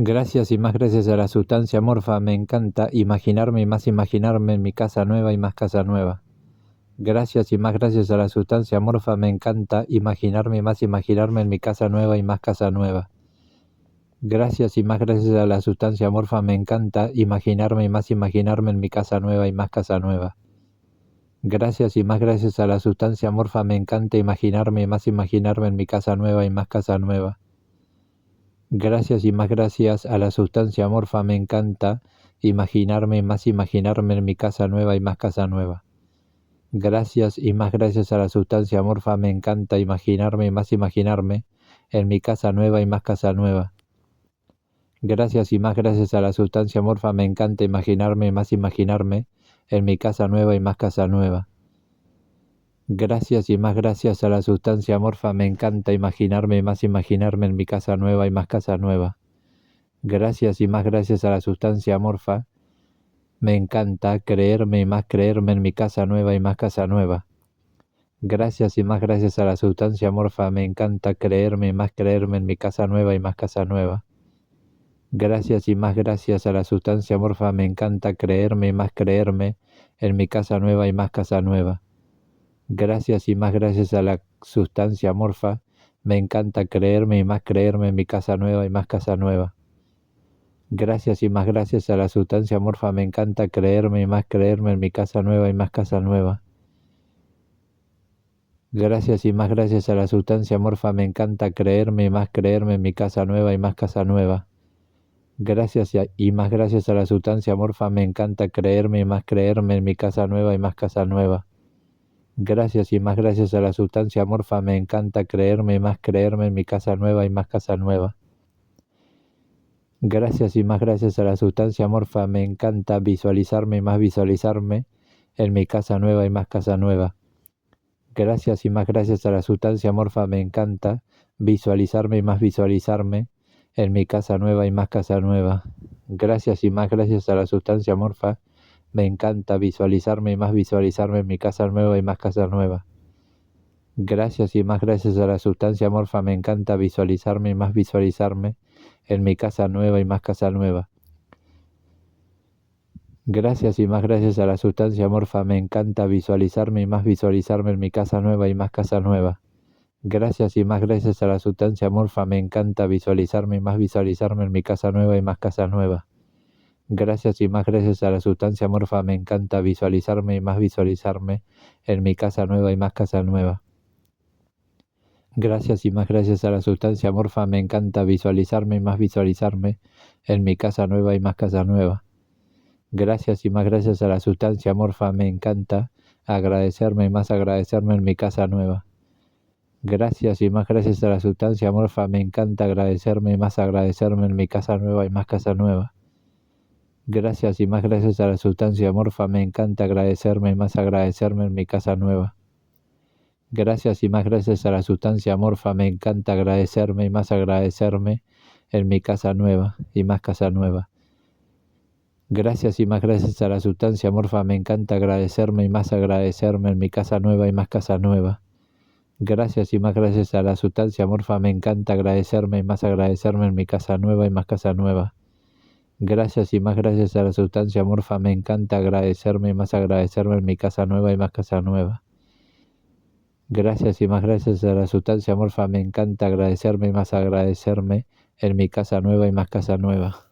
Gracias y más gracias a la sustancia morfa me encanta imaginarme y más imaginarme en mi casa nueva y más casa nueva. Gracias y más gracias a la sustancia morfa me encanta imaginarme y más imaginarme en mi casa nueva y más casa nueva. Gracias y más gracias a la sustancia morfa me encanta imaginarme y más imaginarme en mi casa nueva y más casa nueva. Gracias y más gracias a la sustancia morfa me encanta imaginarme y más imaginarme en mi casa nueva y más casa nueva. Gracias y más gracias a la sustancia morfa me encanta imaginarme y más imaginarme en mi casa nueva y más casa nueva. Gracias y más gracias a la sustancia morfa me encanta imaginarme y más imaginarme en mi casa nueva y más casa nueva. Gracias y más gracias a la sustancia morfa me encanta imaginarme y más imaginarme en mi casa nueva y más casa nueva. Gracias y más gracias a la sustancia morfa me encanta imaginarme y más imaginarme en mi casa nueva y más casa nueva. Gracias y más gracias a la sustancia morfa me encanta creerme y más creerme en mi casa nueva y más casa nueva. Gracias y más gracias a la sustancia morfa me encanta creerme y más creerme en mi casa nueva y más casa nueva. Gracias y más gracias a la sustancia morfa me encanta creerme y más creerme en mi casa nueva y más casa nueva. Gracias y más gracias a la sustancia morfa me encanta creerme y más creerme en mi casa nueva y más casa nueva. Gracias y más gracias a la sustancia morfa me encanta creerme y más creerme en mi casa nueva y más casa nueva. Gracias y más gracias a la sustancia morfa me encanta creerme y más creerme en mi casa nueva y más casa nueva. Gracias y más gracias a la sustancia morfa me encanta creerme y más creerme en mi casa nueva y más casa nueva. Gracias y más gracias a la sustancia morfa me encanta creerme y más creerme en mi casa nueva y más casa nueva. Gracias y más gracias a la sustancia morfa me encanta visualizarme y más visualizarme en mi casa nueva y más casa nueva. Gracias y más gracias a la sustancia morfa me encanta visualizarme y más visualizarme en mi casa nueva y más casa nueva. Gracias y más gracias a la sustancia morfa me encanta visualizarme y más visualizarme en mi casa nueva y más casa nueva. Gracias y más gracias a la sustancia morfa me encanta visualizarme y más visualizarme en mi casa nueva y más casa nueva. Gracias y más gracias a la sustancia morfa me encanta visualizarme y más visualizarme en mi casa nueva y más casa nueva. Gracias y más gracias a la sustancia morfa me encanta visualizarme y más visualizarme en mi casa nueva y más casa nueva. Gracias y más gracias a la sustancia morfa me encanta visualizarme y más visualizarme en mi casa nueva y más casa nueva. Gracias y más gracias a la sustancia morfa me encanta visualizarme y más visualizarme en mi casa nueva y más casa nueva. Gracias y más gracias a la sustancia morfa me encanta agradecerme y más agradecerme en mi casa nueva. Gracias y más gracias a la sustancia morfa me encanta agradecerme y más agradecerme en mi casa nueva y más casa nueva. Gracias y más gracias a la sustancia morfa me encanta agradecerme y más agradecerme en mi casa nueva. Gracias y más gracias a la sustancia morfa me encanta agradecerme y más agradecerme en mi casa nueva y más casa nueva. Gracias y más gracias a la sustancia morfa me encanta agradecerme y más agradecerme en mi casa nueva y más casa nueva. Gracias y más gracias a la sustancia morfa me encanta agradecerme y más agradecerme en mi casa nueva y más casa nueva. Gracias y más gracias a la sustancia morfa me encanta agradecerme y más agradecerme en mi casa nueva y más casa nueva. Gracias y más gracias a la sustancia morfa me encanta agradecerme y más agradecerme en mi casa nueva y más casa nueva.